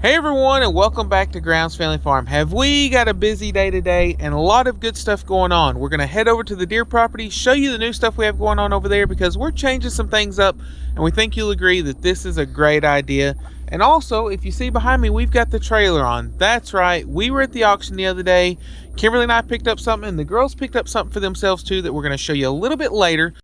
Hey everyone, and welcome back to Grounds Family Farm. Have we got a busy day today and a lot of good stuff going on? We're going to head over to the deer property, show you the new stuff we have going on over there because we're changing some things up and we think you'll agree that this is a great idea. And also, if you see behind me, we've got the trailer on. That's right, we were at the auction the other day. Kimberly and I picked up something and the girls picked up something for themselves too that we're going to show you a little bit later.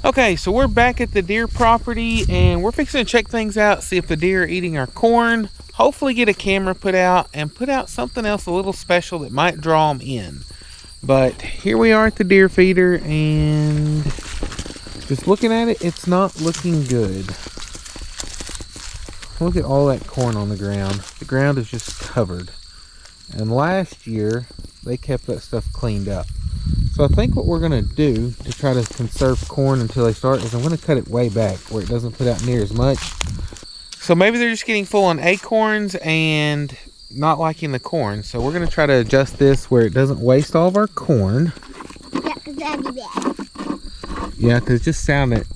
Okay, so we're back at the deer property and we're fixing to check things out, see if the deer are eating our corn, hopefully get a camera put out and put out something else a little special that might draw them in. But here we are at the deer feeder and just looking at it, it's not looking good. Look at all that corn on the ground. The ground is just covered. And last year, they kept that stuff cleaned up. So I think what we're going to do to try to conserve corn until they start is I'm going to cut it way back where it doesn't put out near as much. So maybe they're just getting full on acorns and not liking the corn. So we're going to try to adjust this where it doesn't waste all of our corn. Yeah, because that'd be bad. Yeah, because it just sounded,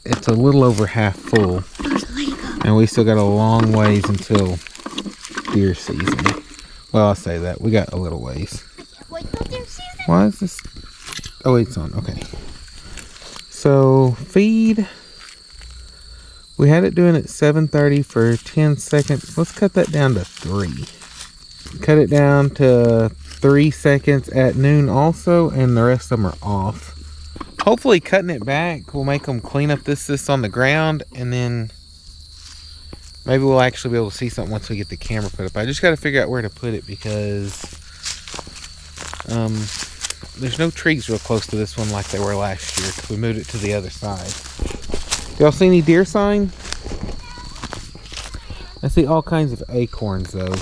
it's a little over half full. And we still got a long ways until deer season. Well, I'll say that. We got a little ways. Wait till deer season? Why is this? Oh, it's on. Okay. So, feed. We had it doing at 7:30 for 10 seconds. Let's cut that down to 3. Cut it down to 3 seconds at noon also, and the rest of them are off. Hopefully cutting it back will make them clean up this on the ground, and then maybe we'll actually be able to see something once we get the camera put up. I just got to figure out where to put it because there's no trees real close to this one like they were last year because we moved it to the other side. Y'all see any deer sign? I see all kinds of acorns though.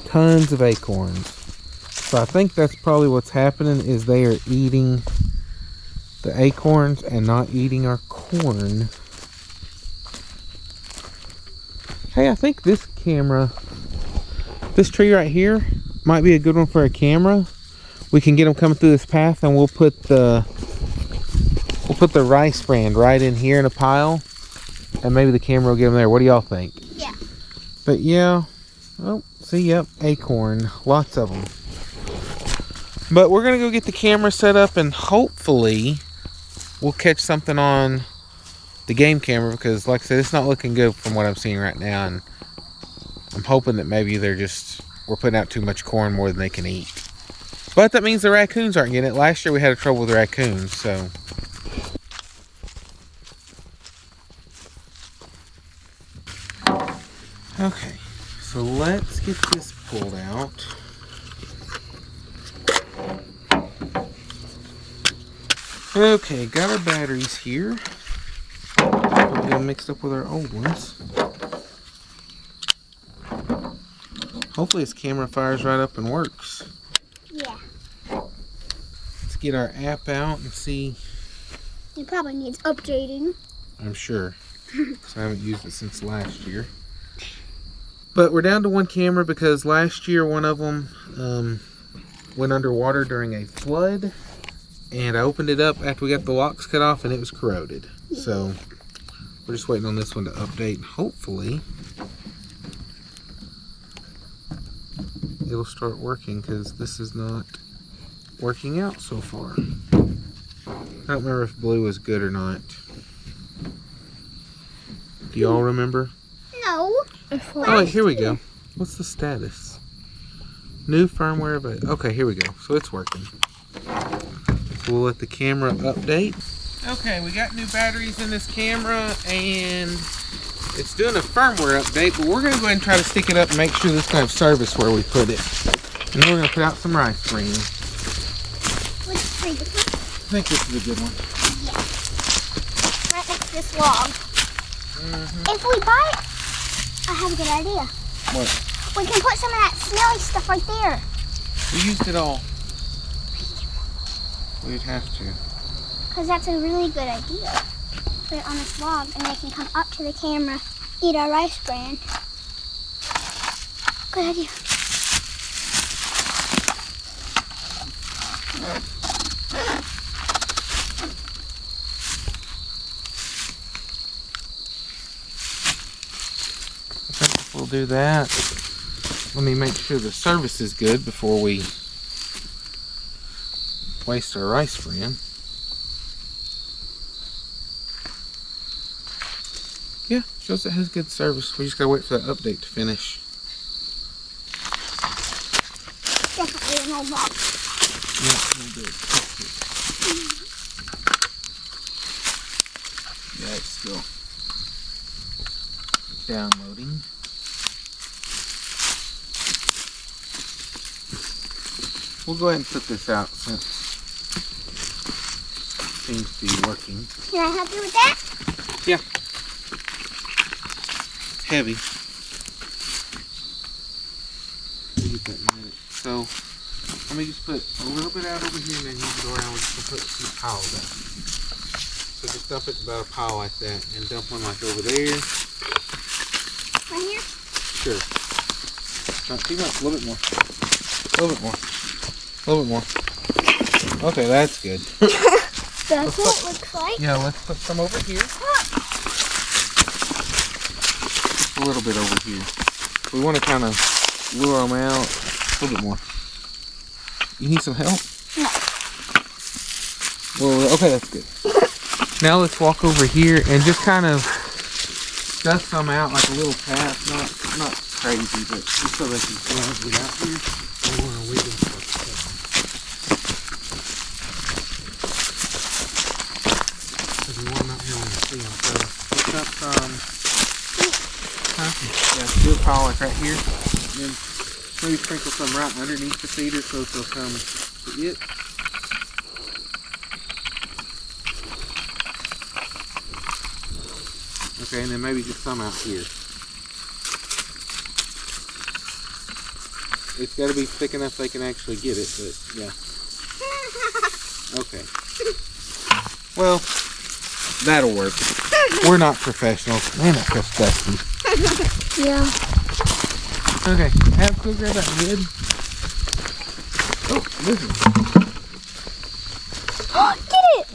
Tons of acorns. So I think that's probably what's happening is they are eating the acorns and not eating our corn. Hey, I think this camera, this tree right here might be a good one for a camera. We can get them coming through this path and we'll put the rice brand right in here in a pile and maybe the camera will get them there. What do y'all think? Yeah. But yeah, oh, see, yep, acorn, lots of them. But we're gonna go get the camera set up and hopefully we'll catch something on the game camera because like I said, it's not looking good from what I'm seeing right now, and I'm hoping that maybe we're putting out too much corn more than they can eat. But that means the raccoons aren't getting it. Last year we had trouble with the raccoons, so. Okay, so let's get this pulled out. Okay, got our batteries here. We're getting mixed up with our old ones. Hopefully this camera fires right up and works. Yeah. Let's get our app out and see. It probably needs updating. I'm sure. Because I haven't used it since last year. But we're down to one camera because last year one of them went underwater during a flood. And I opened it up after we got the locks cut off and it was corroded. So we're just waiting on this one to update. Hopefully it'll start working because this is not working out so far. I don't remember if blue was good or not. Do y'all remember? No. Oh, wait, here we go. What's the status? New firmware available. Okay, here we go. So it's working. So we'll let the camera update. Okay, we got new batteries in this camera and it's doing a firmware update, but we're going to go ahead and try to stick it up and make sure this kind of service where we put it. And then we're going to put out some rice bran. Which tree? This one? I think this is a good one. Yeah. Right next to this log. If we buy it, I have a good idea. What? We can put some of that smelly stuff right there. We used it all. We'd have to. Because that's a really good idea. Put it on this log and they can come up to the camera, eat our rice bran. Good idea. I think we'll do that. Let me make sure the service is good before we waste our rice bran. Yeah, shows it has good service. We just gotta wait for that update to finish. Definitely an old box. Yeah, we'll do it. Yeah, it's still downloading. We'll go ahead and put this out since it seems to be working. Can I help you with that? Yeah. It's heavy. We'll get that in a minute. So, let me just put a little bit out over here and then you can go around. We're just going to put some piles out. So just dump it about a pile like that and dump one like over there. Right here? Sure. Not too much. A little bit more. A little bit more. A little bit more. Okay, that's good. That's what it looks like. Yeah, let's put some over here. Just a little bit over here. We want to kind of lure them out. A little bit more. You need some help? No. Well, okay, that's good. Now let's walk over here and just kind of dust some out like a little path. Not crazy, but just so they can see as we got here. I want to weed them for a second. Because we want them out here when we see them. So pick up some, yeah, do a pile like right here. And then maybe sprinkle some right underneath the feeder so they'll come to it. Okay, and then maybe just some out here. It's got to be thick enough they can actually get it, but yeah. Okay. Well, that'll work. We're not professionals. Man, that feels dusty. Yeah. Okay, have to go grab that lid. Oh, lizard. Get it!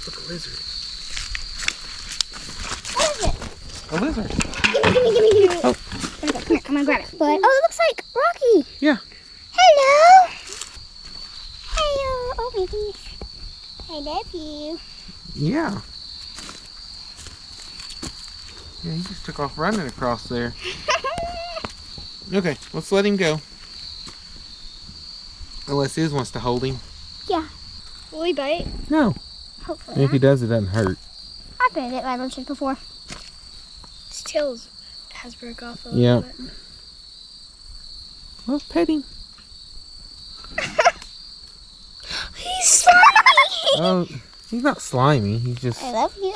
Look, a lizard. What is it? A lizard. Gimme. Oh. Here, I'm gonna grab it. But, oh, it looks like Rocky. Yeah. Hello. Hello. Oh, baby. I love you. Yeah. Yeah, he just took off running across there. Okay, let's let him go. Unless Iz wants to hold him. Yeah. Will he bite? No. Hopefully And if he does, it doesn't hurt. I've been bit by roaches before. His tail has broke off a Yeah. little bit. Well, pet him. He's slimy. Oh, he's not slimy. He's just... I love you.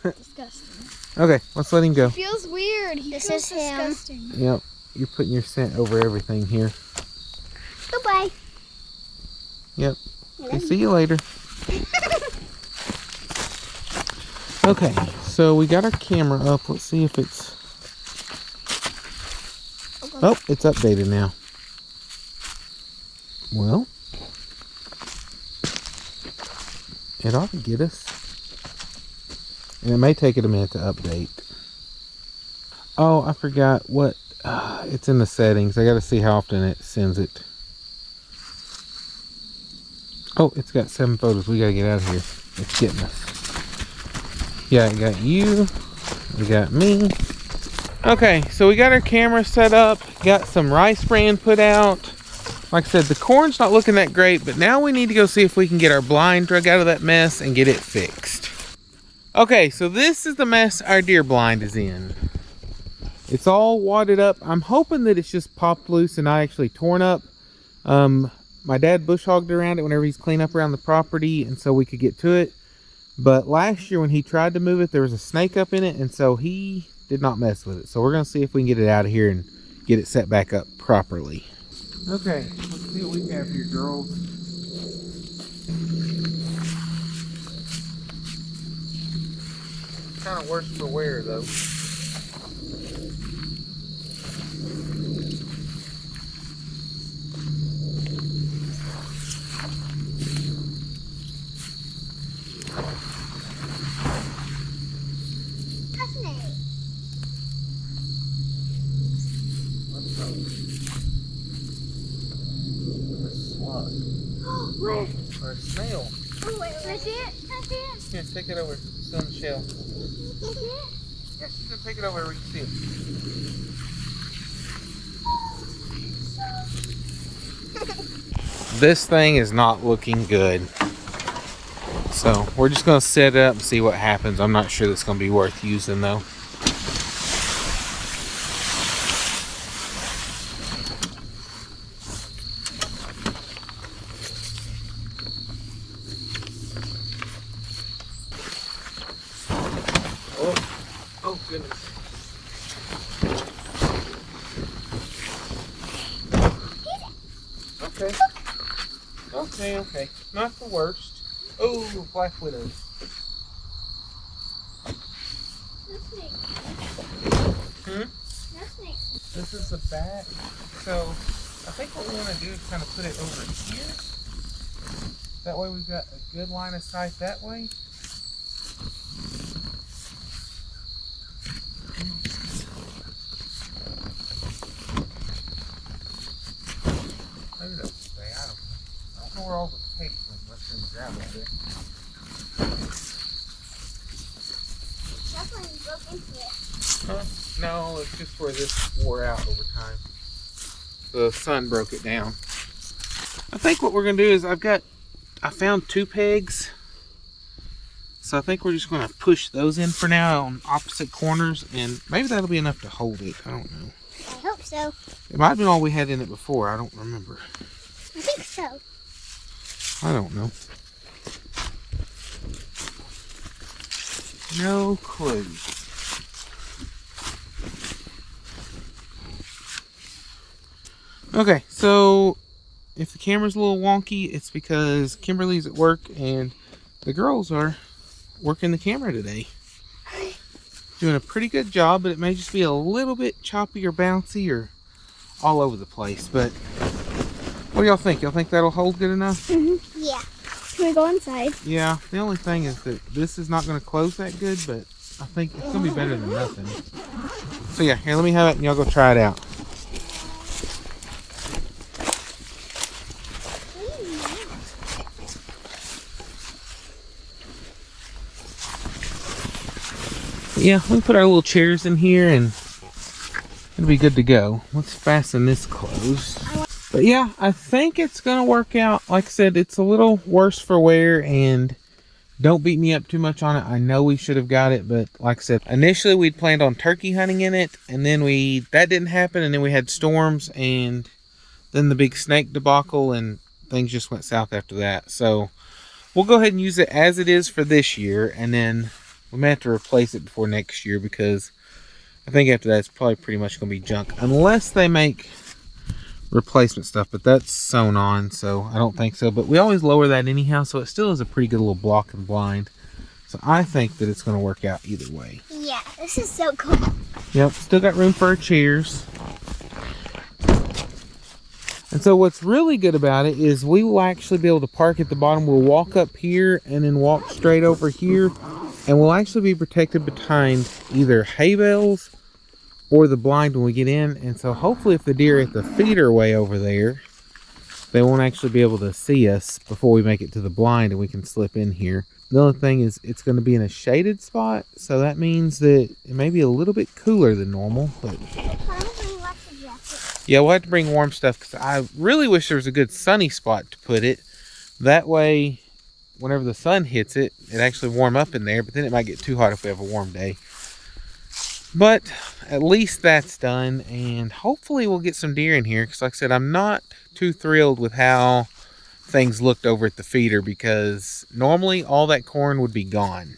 Disgusting. Okay, let's let him go. Feels weird. He This feels is him. disgusting. Yep. You're putting your scent over everything here. Goodbye. Yep. Okay, see you later. Okay, so we got our camera up. Let's see if it's... Oh, it's updated now. Well, it ought to get us. And it may take it a minute to update. Oh, I forgot what... it's in the settings. I got to see how often it sends it. Oh, it's got 7 photos. We got to get out of here. It's getting us. Yeah, it got you. We got me. Okay, so we got our camera set up. Got some rice bran put out. Like I said, the corn's not looking that great, but now we need to go see if we can get our blind drug out of that mess and get it fixed. Okay, so this is the mess our deer blind is in. It's all wadded up. I'm hoping that it's just popped loose and not actually torn up. My dad bush hogged around it whenever he's cleaning up around the property, and so we could get to it. But last year when he tried to move it, there was a snake up in it, and so he did not mess with it. So we're going to see if we can get it out of here and get it set back up properly. Okay, let's see what we have here, girls. Kind of worse for wear, though. see it? Can I see it? Here, take it over. It's on the shelf. Can I see it? Yeah, she's gonna take it over where you can see it. This thing is not looking good. So we're just gonna set it up and see what happens. I'm not sure that's gonna be worth using though. Oh goodness. Okay. Not the worst. Oh, black widows. No snake. No snake. This is the back. So I think what we want to do is kind of put it over here. That way we've got a good line of sight that way. Maybe they'll stay. I don't know where all the tape went. Let's in the gravel there. That's when you broke into it. Huh? No, it's just where this wore out over time. The sun broke it down. I think what we're gonna do is I found 2 pegs. So I think we're just gonna push those in for now on opposite corners, and maybe that'll be enough to hold it. I don't know. I hope so. It might have been all we had in it before. I don't remember. I think so. I don't know. No clue. Okay, so if the camera's a little wonky, it's because Kimberly's at work and the girls are working the camera today. Doing a pretty good job, but it may just be a little bit choppy or bouncy or all over the place. But what do y'all think? Y'all think that'll hold good enough? Yeah. Can we go inside? Yeah, the only thing is that this is not going to close that good, but I think it's going to be better than nothing. So yeah, here, let me have it and y'all go try it out. Yeah, we can put our little chairs in here and it'll be good to go. Let's fasten this closed. But yeah, I think it's gonna work out. Like I said, it's a little worse for wear, and don't beat me up too much on it. I know we should have got it, but like I said, initially we'd planned on turkey hunting in it, and then that didn't happen, and then we had storms, and then the big snake debacle, and things just went south after that. So we'll go ahead and use it as it is for this year, and then we may have to replace it before next year, because I think after that it's probably pretty much going to be junk. Unless they make replacement stuff, but that's sewn on, so I don't think so. But we always lower that anyhow, so it still is a pretty good little block and blind. So I think that it's going to work out either way. Yeah, this is so cool. Yep, still got room for our chairs. And so what's really good about it is we will actually be able to park at the bottom. We'll walk up here and then walk straight over here. And we'll actually be protected behind either hay bales or the blind when we get in. And so hopefully if the deer are at the feeder way over there, they won't actually be able to see us before we make it to the blind and we can slip in here. The only thing is it's going to be in a shaded spot. So that means that it may be a little bit cooler than normal. But yeah, we'll have to bring warm stuff because I really wish there was a good sunny spot to put it. That way, whenever the sun hits it, it actually warm up in there, but then it might get too hot if we have a warm day. But at least that's done, and hopefully we'll get some deer in here, because like I said, I'm not too thrilled with how things looked over at the feeder, because normally all that corn would be gone.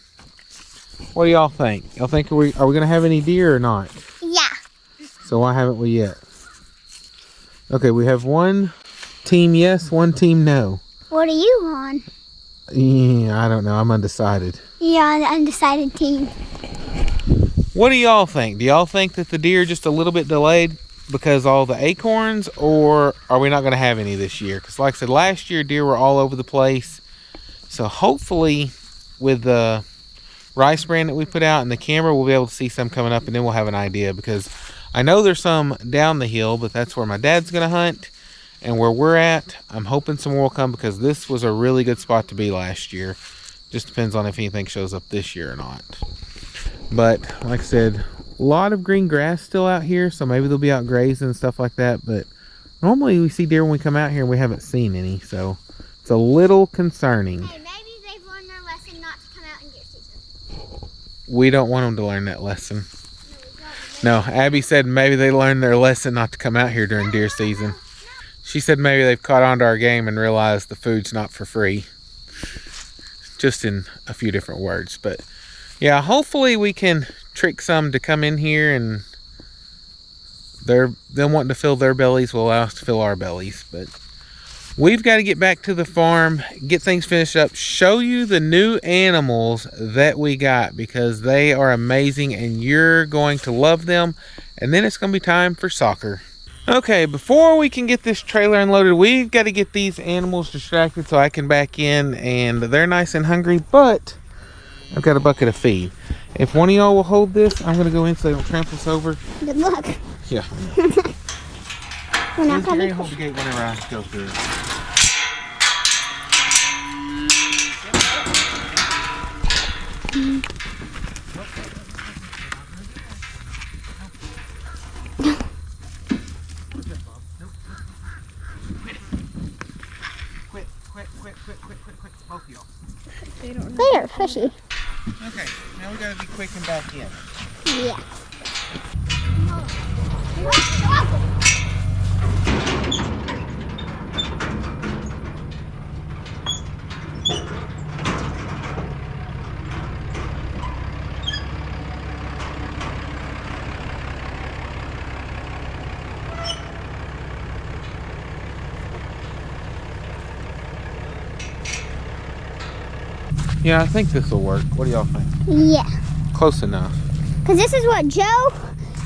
What do y'all think? Y'all think are we going to have any deer or not? Yeah. So why haven't we yet? Okay, we have one team yes, one team no. What are you on? Yeah, I don't know. I'm undecided. You're on the undecided team. What do y'all think? Do y'all think that the deer are just a little bit delayed because all the acorns, or are we not going to have any this year? Because like I said, last year deer were all over the place. So hopefully with the rice bran that we put out and the camera, we'll be able to see some coming up, and then we'll have an idea, because I know there's some down the hill, but that's where my dad's going to hunt. And where we're at, I'm hoping some more will come, because this was a really good spot to be last year. Just depends on if anything shows up this year or not. But like I said, a lot of green grass still out here, so maybe they'll be out grazing and stuff like that. But normally we see deer when we come out here and we haven't seen any, so it's a little concerning. Hey, maybe they've learned their lesson not to come out in deer season. We don't want them to learn that lesson. No, Abby said maybe they learned their lesson not to come out here during deer season. She said maybe they've caught on to our game and realized the food's not for free. Just in a few different words. But yeah, hopefully we can trick some to come in here, and them wanting to fill their bellies will allow us to fill our bellies. But we've got to get back to the farm, get things finished up, show you the new animals that we got, because they are amazing and you're going to love them. And then it's going to be time for soccer. Okay, before we can get this trailer unloaded, we've got to get these animals distracted so I can back in, and they're nice and hungry, but I've got a bucket of feed. If one of y'all will hold this, I'm going to go in so they don't trample us over. Good luck. Yeah. We're not You're coming. gonna hold the gate whenever I go through. Quit, both of y'all. They are pushy. Okay, now we gotta be quick and back in. Yeah. Yeah, I think this will work. What do y'all think? Yeah. Close enough. Because this is what Joe,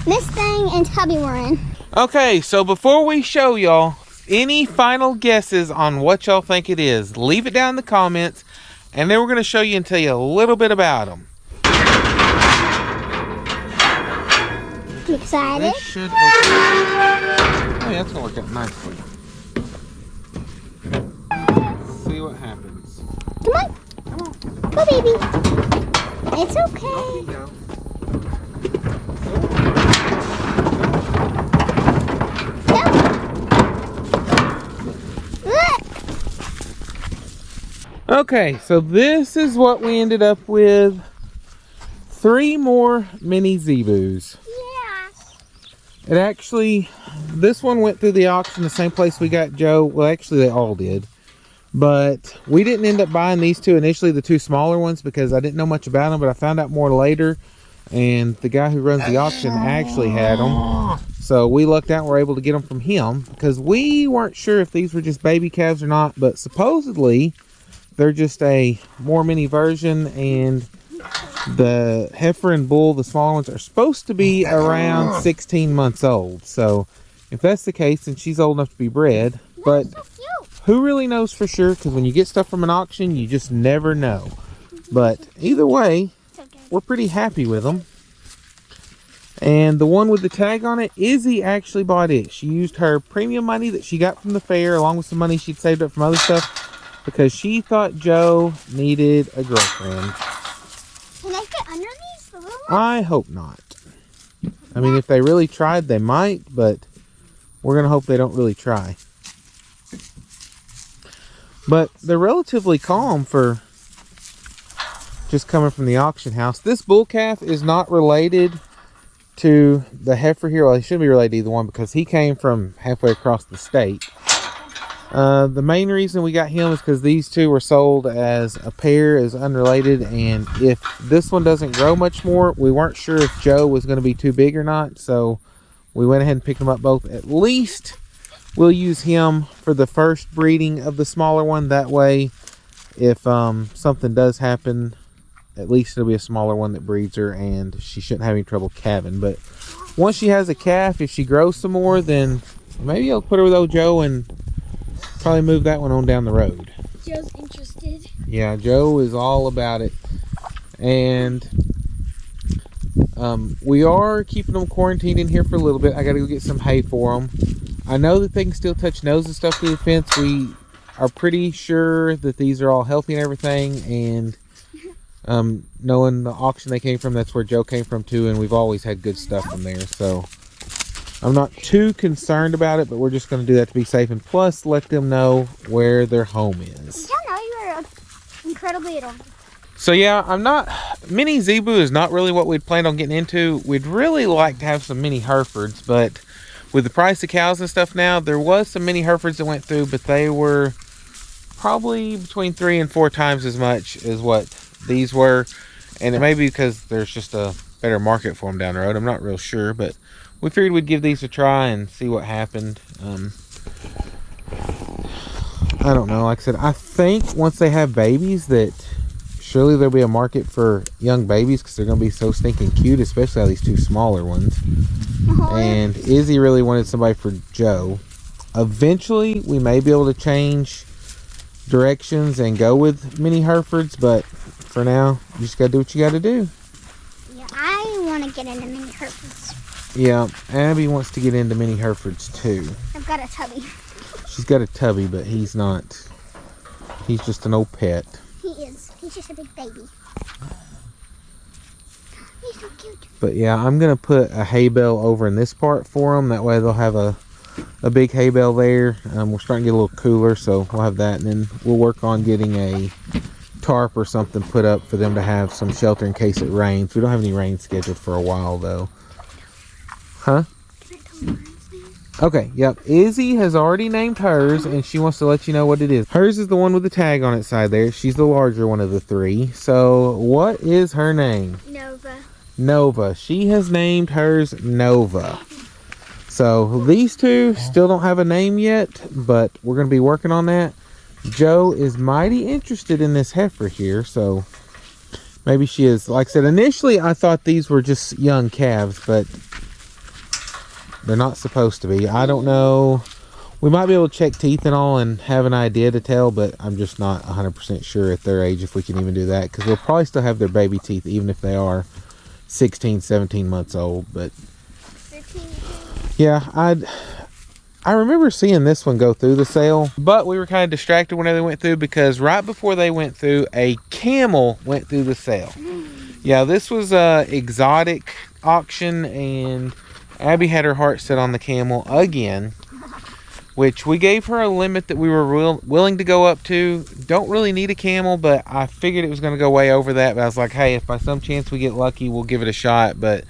Miss Thing, and Tubby were in. Okay, so before we show y'all, any final guesses on what y'all think it is, leave it down in the comments, and then we're going to show you and tell you a little bit about them. You excited? This should open. Oh yeah, that's going to work out nicely. Let's see what happens. Come on. Go, baby. It's okay. Off you go. Okay, so this is what we ended up with. 3 more mini zebus. Yeah. It actually, this one went through the auction the same place we got Joe. Well, actually they all did. But we didn't end up buying these two initially, the 2 smaller ones, because I didn't know much about them, but I found out more later. And the guy who runs the auction actually had them. So we lucked out and were able to get them from him, because we weren't sure if these were just baby calves or not, but supposedly they're just a more mini version, and the heifer and bull, the smaller ones, are supposed to be around 16 months old. So if that's the case, then she's old enough to be bred. But who really knows for sure? Because when you get stuff from an auction, you just never know. But either way, we're pretty happy with them. And the one with the tag on it, Izzy actually bought it. She used her premium money that she got from the fair, along with some money she'd saved up from other stuff, because she thought Joe needed a girlfriend. Can they fit under these, the little ones? I hope not. I mean, if they really tried, they might, but we're going to hope they don't really try. But they're relatively calm for just coming from the auction house. This bull calf is not related to the heifer here. Well, he shouldn't be related to either one, because he came from halfway across the state. The main reason we got him is because these two were sold as a pair, as unrelated, and if this one doesn't grow much more, we weren't sure if Joe was going to be too big or not, so we went ahead and picked them up both. At least we'll use him for the first breeding of the smaller one. That way, if something does happen, at least it'll be a smaller one that breeds her, and she shouldn't have any trouble calving. But once she has a calf, if she grows some more, then maybe I'll put her with old Joe and probably move that one on down the road. Joe's interested. Yeah, Joe is all about it. And we are keeping them quarantined in here for a little bit. I got to go get some hay for them. I know that they can still touch nose and stuff through the fence. We are pretty sure that these are all healthy and everything, and Knowing the auction they came from, that's where Joe came from too, and we've always had good stuff from there. So I'm not too concerned about it, but we're just going to do that to be safe, and plus let them know where their home is. Did y'all know you were incredibly adorable? So yeah, mini zebu is not really what we'd planned on getting into. We'd really like to have some mini Herefords, but with the price of cows and stuff now, there was some mini Herefords that went through, but they were probably between 3 and 4 times as much as what these were. And it may be because there's just a better market for them down the road. I'm not real sure, but we figured we'd give these a try and see what happened. I don't know. Like I said, I think once they have babies that surely there'll be a market for young babies because they're going to be so stinking cute, especially these 2 smaller ones. And Izzy really wanted somebody for Joe. Eventually, we may be able to change directions and go with mini Herefords, but for now, you just got to do what you got to do. Yeah, I want to get into mini Herefords. Yeah, Abby wants to get into mini Herefords too. I've got a tubby. She's got a tubby, but he's not. He's just an old pet. He is. He's just a big baby. He's so cute. But yeah, I'm going to put a hay bale over in this part for them. That way they'll have a big hay bale there. We're starting to get a little cooler, so we'll have that. And then we'll work on getting a tarp or something put up for them to have some shelter in case it rains. We don't have any rain scheduled for a while, though. Huh? Can I tell him Brian's name? Okay, yep. Izzy has already named hers, and she wants to let you know what it is. Hers is the one with the tag on its side there. She's the larger one of the 3. So, what is her name? Nova. Nova. She has named hers Nova. So, these 2 still don't have a name yet, but we're going to be working on that. Joe is mighty interested in this heifer here, so maybe she is. Like I said, initially I thought these were just young calves, but they're not supposed to be. I don't know. We might be able to check teeth and all and have an idea to tell, but I'm just not 100% sure at their age if we can even do that, because we'll probably still have their baby teeth even if they are 16, 17 months old. But 15. yeah, I remember seeing this one go through the sale, but we were kind of distracted whenever they went through, because right before they went through, a camel went through the sale. Yeah, this was a exotic auction, and Abby had her heart set on the camel again, which we gave her a limit that we were willing to go up to. Don't really need a camel, but I figured it was going to go way over that. But I was like, hey, if by some chance we get lucky, we'll give it a shot. But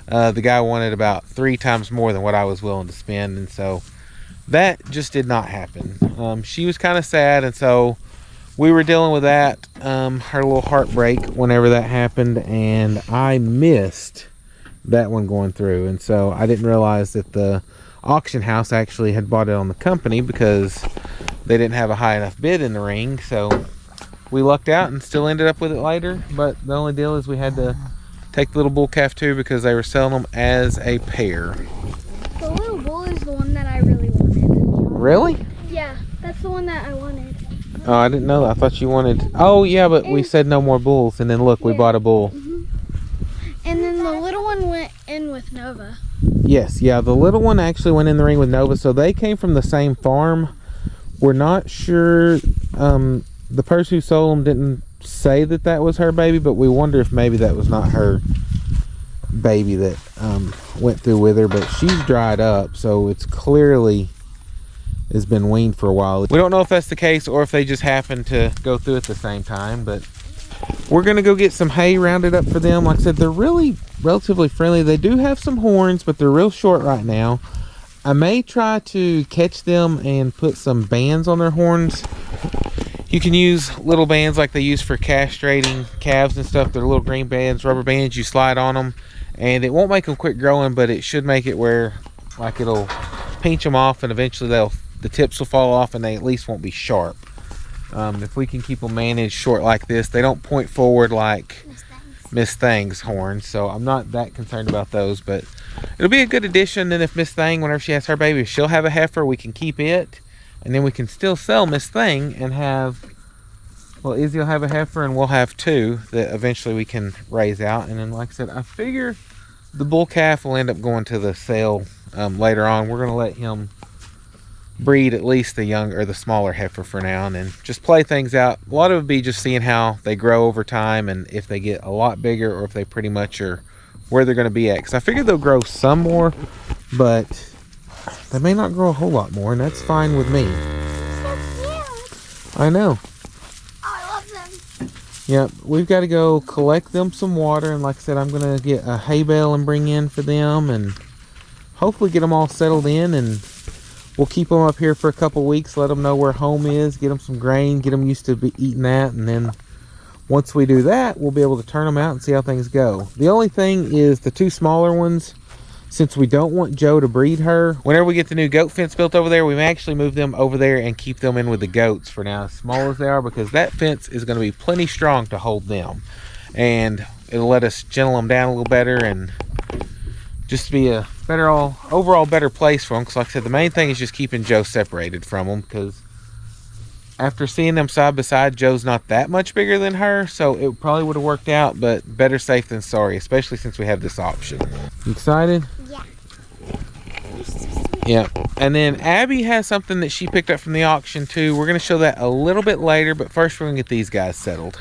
the guy wanted about 3 times more than what I was willing to spend, and so that just did not happen. She was kind of sad, and so we were dealing with that, her little heartbreak whenever that happened, and I missed that one going through. And so I didn't realize that the auction house actually had bought it on the company because they didn't have a high enough bid in the ring. So we lucked out and still ended up with it later, but the only deal is we had to take the little bull calf too because they were selling them as a pair. The little bull is the one that I really wanted. Really? Yeah, that's the one that I wanted. Oh, I didn't know that. I thought you wanted... Oh yeah, but we said no more bulls, and then look, we bought a bull. And then the little one went in with Nova. Yes, yeah, the little one actually went in the ring with Nova, so they came from the same farm. We're not sure. The person who sold them didn't say that that was her baby, but we wonder if maybe that was not her baby that went through with her. But she's dried up, so it's clearly has been weaned for a while. We don't know if that's the case or if they just happened to go through at the same time, but we're gonna go get some hay rounded up for them. Like I said, they're really relatively friendly. They do have some horns, but they're real short right now. I may try to catch them and put some bands on their horns. You can use little bands like they use for castrating calves and stuff. They're little green bands, rubber bands. You slide on them, and it won't make them quit growing, but it should make it where like it'll pinch them off, and eventually the tips will fall off, and they at least won't be sharp. If we can keep them managed short like this, they don't point forward like Miss Thang's horns, so I'm not that concerned about those. But it'll be a good addition. And if Miss Thang, whenever she has her baby, if she'll have a heifer, we can keep it, and then we can still sell Miss Thang and have, well, Izzy will have a heifer and we'll have 2 that eventually we can raise out. And then, like I said, I figure the bull calf will end up going to the sale later on. We're going to let him, breed at least the young or the smaller heifer for now, and then just play things out. A lot of it would be just seeing how they grow over time and if they get a lot bigger or if they pretty much are where they're going to be at. Because I figure they'll grow some more, but they may not grow a whole lot more, and that's fine with me. So cute. I know. Oh, I love them. Yep, we've got to go collect them some water, and like I said, I'm going to get a hay bale and bring in for them, and hopefully get them all settled in, and we'll keep them up here for a couple weeks, let them know where home is, get them some grain, get them used to eating that, and then once we do that, we'll be able to turn them out and see how things go. The only thing is the 2 smaller ones, since we don't want Joe to breed her, whenever we get the new goat fence built over there, we may actually move them over there and keep them in with the goats for now, as small as they are, because that fence is going to be plenty strong to hold them. And it'll let us gentle them down a little better and just be a better overall better place for them. Because like I said, the main thing is just keeping Joe separated from them, because after seeing them side by side, Joe's not that much bigger than her, so it probably would have worked out, but better safe than sorry, especially since we have this option. You excited? Yeah. Yeah. And then Abby has something that she picked up from the auction too. We're going to show that a little bit later, but first we're going to get these guys settled.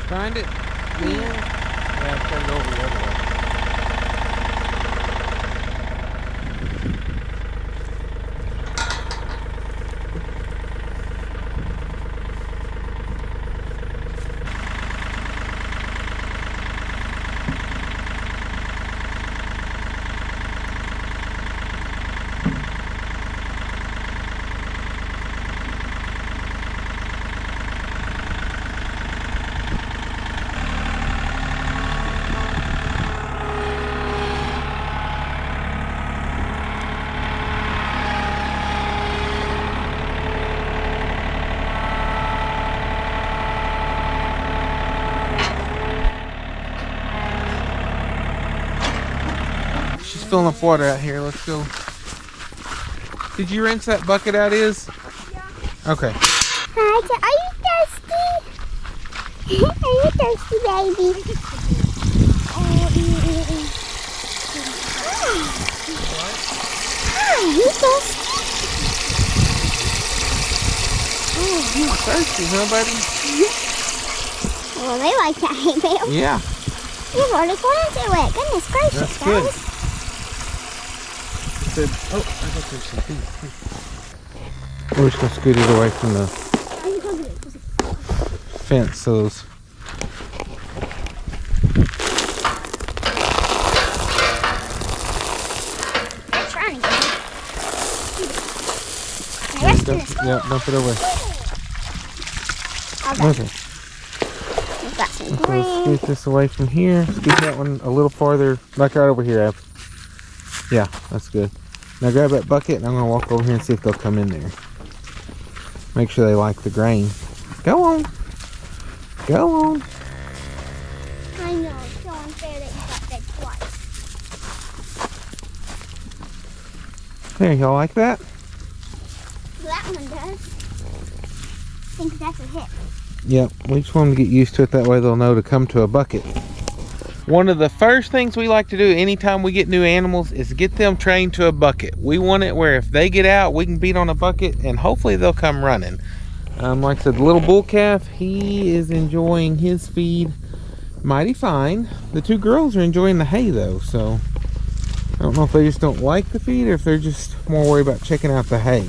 Find it? Yeah, turn it over the other way. Filling up water out here. Let's go. Did you rinse that bucket out? Is? Yeah. Okay. Hi, are you thirsty? Are you thirsty, baby? Are you thirsty? Oh, you thirsty, huh, buddy? Well, they like that hay bale. Yeah. You've already gone into it. Goodness gracious, That's guys. good. Oh, I got there's some feet. We're just gonna scoot it away from the fence, so those. They're trying to get it. Now, rest in this. Yeah, dump it away. Okay. Okay. We've got some So let's grain. scoot this away from here. Scoot that one a little farther, like right over here, Ab. Yeah, that's good. Now grab that bucket and I'm going to walk over here and see if they'll come in there. Make sure they like the grain. Go on. Go on. I know, it's so unfair that you got fed twice. There, y'all like that? That one does. I think that's a hit. Yep, we just want them to get used to it. That way they'll know to come to a bucket. One of the first things we like to do anytime we get new animals is get them trained to a bucket. We want it where if they get out, we can beat on a bucket and hopefully they'll come running. Like I said, the little bull calf, he is enjoying his feed mighty fine. The 2 girls are enjoying the hay though, so I don't know if they just don't like the feed or if they're just more worried about checking out the hay.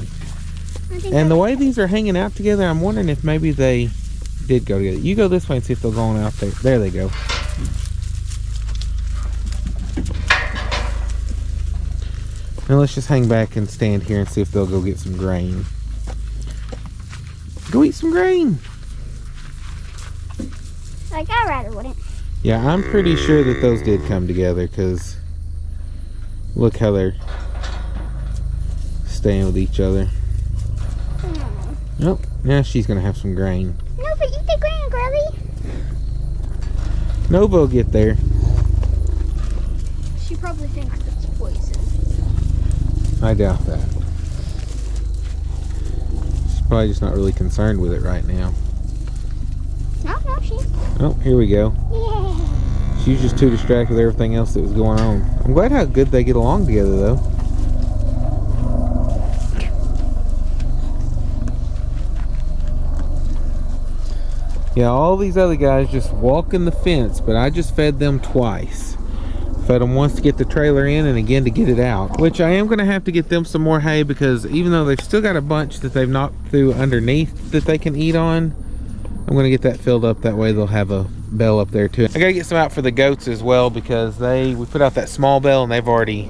And the way these are hanging out together, I'm wondering if maybe they did go together. You go this way and see if they'll go on out there. There they go. Now let's just hang back and stand here and see if they'll go get some grain. Go eat some grain. Like, I rather wouldn't. Yeah, I'm pretty sure that those did come together because look how they're staying with each other. Nope, now she's gonna have some grain. Nova, eat the grain, girly. Nova will get there. She probably thinks it's poison. I doubt that. She's probably just not really concerned with it right now. No, she. Oh, here we go. Yeah. She was just too distracted with everything else that was going on. I'm glad how good they get along together, though. Yeah, all these other guys just walking the fence, but I just fed them twice. Fed them once to get the trailer in and again to get it out. Which I am going to have to get them some more hay because even though they've still got a bunch that they've knocked through underneath that they can eat on, I'm going to get that filled up. That way they'll have a bale up there too. I got to get some out for the goats as well because we put out that small bale and they've already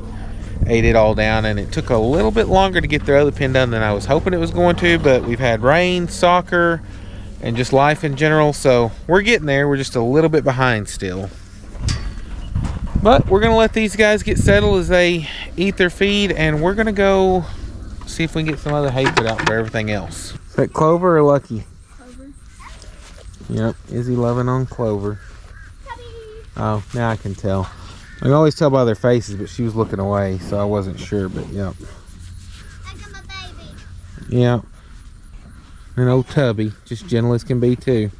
ate it all down, and it took a little bit longer to get their other pen done than I was hoping it was going to, but we've had rain, soccer, and just life in general, so we're getting there. We're just a little bit behind still. But we're going to let these guys get settled as they eat their feed, and we're going to go see if we can get some other hay put out for everything else. Is that Clover or Lucky? Clover. Yep, Izzy loving on Clover. Oh, now I can tell. I can always tell by their faces, but she was looking away, so I wasn't sure, but yep. I got my baby. Yep. And old Tubby, just gentle as can be too.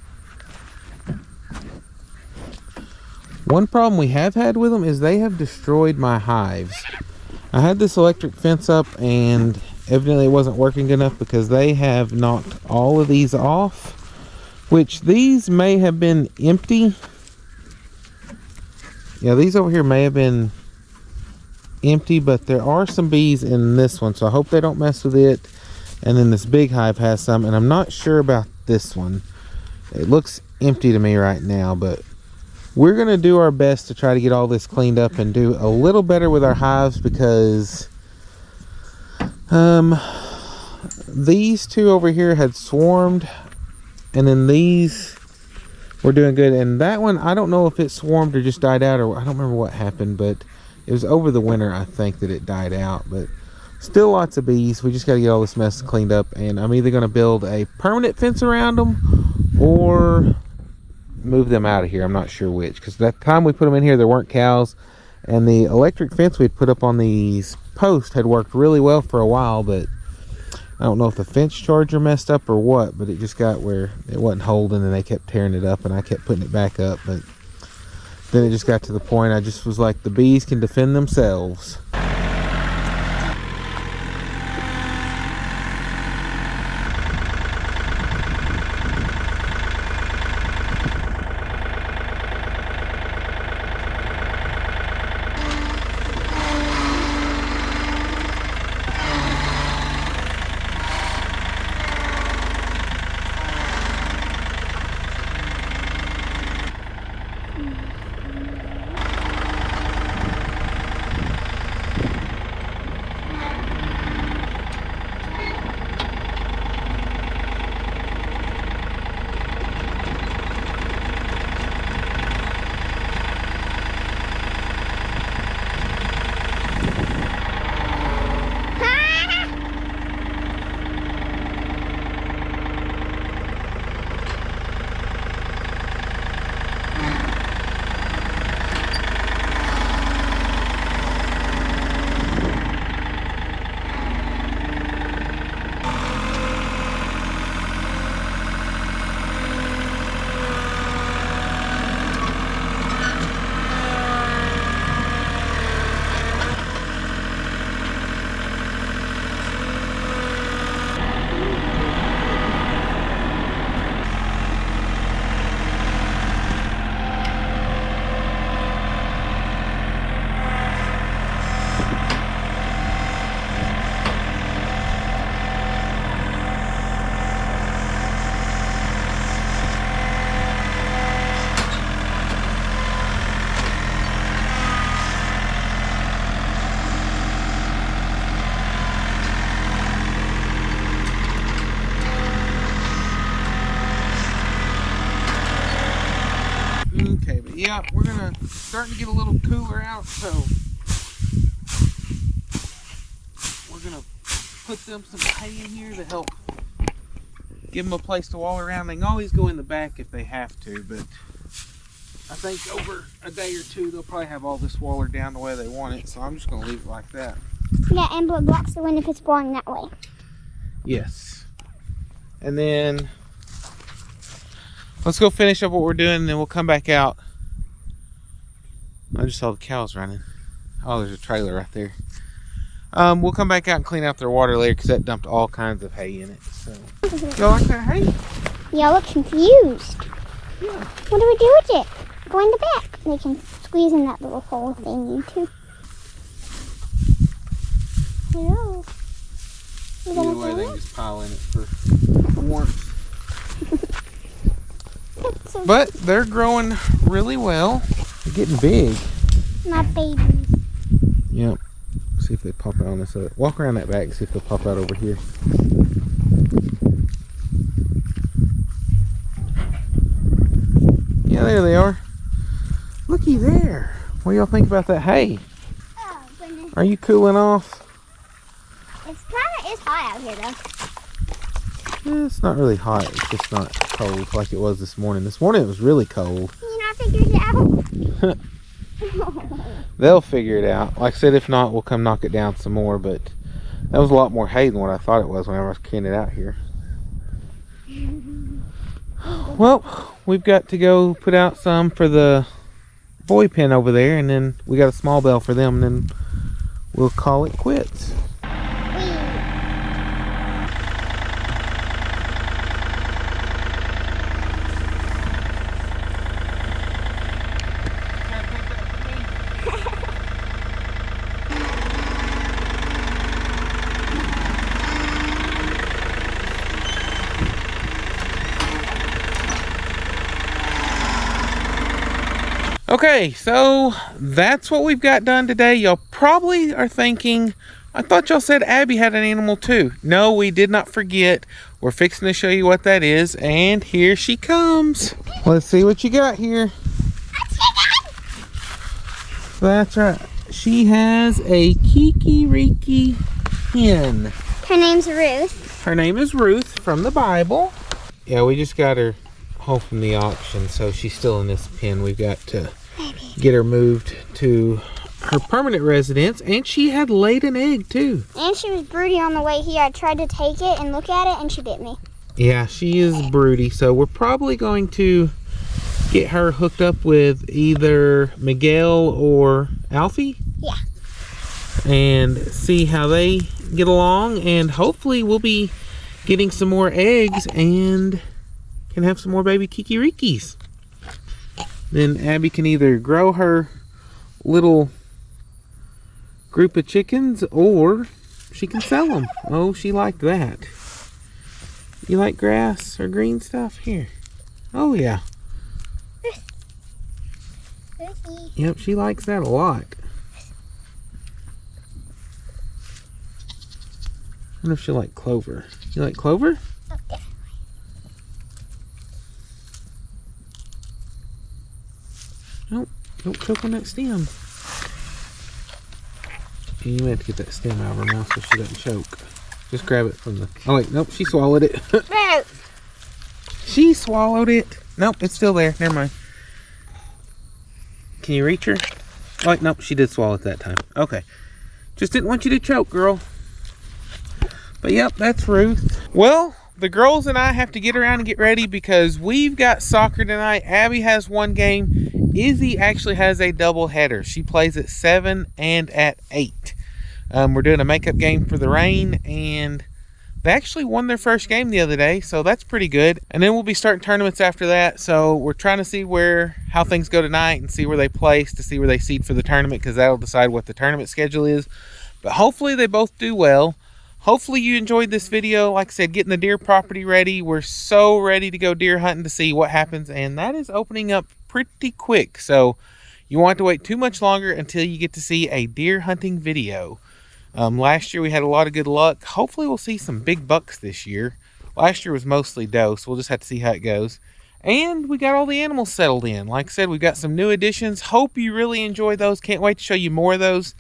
One problem we have had with them is they have destroyed my hives. I had this electric fence up and evidently it wasn't working good enough because they have knocked all of these off, which these may have been empty. Yeah, these over here may have been empty, but there are some bees in this one, so I hope they don't mess with it. And then this big hive has some, and I'm not sure about this one. It looks empty to me right now, but we're going to do our best to try to get all this cleaned up and do a little better with our hives because these two over here had swarmed, and then these were doing good. And that one, I don't know if it swarmed or just died out, or I don't remember what happened, but it was over the winter, I think, that it died out. But still lots of bees. We just got to get all this mess cleaned up, and I'm either going to build a permanent fence around them or move them out of here. I'm not sure which, because that time we put them in here there weren't cows, and the electric fence we'd put up on these posts had worked really well for a while, but I don't know if the fence charger messed up or what, but it just got where it wasn't holding and they kept tearing it up, and I kept putting it back up. But then it just got to the point I just was like, the bees can defend themselves. yeah, we're gonna starting to get a little cooler out, so we're gonna put them some hay in here to help give them a place to walk around. They can always go in the back if they have to, but I think over a day or two they'll probably have all this waller down the way they want it, so I'm just gonna leave it like that. Yeah, and it blocks the wind if it's blowing that way. Yes. And then let's go finish up what we're doing and then we'll come back out. I just saw the cows running. Oh, there's a trailer right there. We'll come back out and clean out their water later because that dumped all kinds of hay in it. So, y'all like that hay? Y'all look confused. Yeah. What do we do with it? Go in the back. They can squeeze in that little hole if they need to. Hello. Either way, they can just pile in it for warmth. But they're growing really well. They're getting big. My babies. Yep. See if they pop out on this other. Walk around that back and see if they'll pop out over here. Yeah, there they are. Looky there. What do y'all think about that hay? Oh, goodness. Are you cooling off? It's hot out here, though. It's not really hot. It's just not cold like it was this morning. This morning it was really cold. You know, I figured it out. They'll figure it out. Like I said, if not, we'll come knock it down some more. But that was a lot more hay than what I thought it was whenever I was carrying it out here. Well, we've got to go put out some for the boy pen over there, and then we got a small bale for them, and then we'll call it quits. Okay, so that's what we've got done today. Y'all probably are thinking, I thought y'all said Abby had an animal too. No, we did not forget. We're fixing to show you what that is, and here she comes. Let's see what you got here. That's right. She has a Kikiriki hen. Her name's Ruth. Her name is Ruth from the Bible. Yeah, we just got her home from the auction, so she's still in this pen. We've got to get her moved to her permanent residence, and she had laid an egg too. And she was broody on the way here. I tried to take it and look at it, and she bit me. Yeah, she is broody, so we're probably going to get her hooked up with either Miguel or Alfie. Yeah. And see how they get along, and hopefully we'll be getting some more eggs and can have some more baby Kikirikis. Then Abby can either grow her little group of chickens or she can sell them. Oh, she liked that. You like grass or green stuff? Here. Oh, yeah. Yep, she likes that a lot. I wonder if she'll like clover. You like clover? Nope, don't choke on that stem. You may have to get that stem out of her mouth so she doesn't choke. Just grab it from the... Oh wait, nope, she swallowed it. No. She swallowed it. Nope, it's still there. Never mind. Can you reach her? Oh wait, nope, she did swallow it that time. Okay. Just didn't want you to choke, girl. But yep, that's Ruth. Well, the girls and I have to get around and get ready because we've got soccer tonight. Abby has one game. Izzy actually has a double header. She plays at 7 and at 8. We're doing a makeup game for the rain, and they actually won their first game the other day, so that's pretty good. And then we'll be starting tournaments after that, so we're trying to see how things go tonight and see where they place to see where they seed for the tournament, because that'll decide what the tournament schedule is. But hopefully they both do well. Hopefully you enjoyed this video. Like I said, getting the deer property ready. We're so ready to go deer hunting to see what happens, and that is opening up pretty quick, so you won't have to wait too much longer until you get to see a deer hunting video. Last year we had a lot of good luck. Hopefully we'll see some big bucks this year. Last year was mostly doe, so we'll just have to see how it goes. And we got all the animals settled in. Like I said, we've got some new additions. Hope you really enjoy those. Can't wait to show you more of those.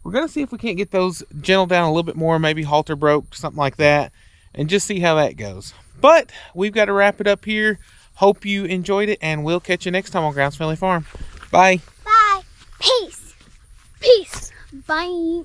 We're going to see if we can't get those gentled down a little bit more, maybe halter broke, something like that, and just see how that goes. But we've got to wrap it up here. Hope you enjoyed it, and we'll catch you next time on Grounds Family Farm. Bye. Bye. Peace. Peace. Bye.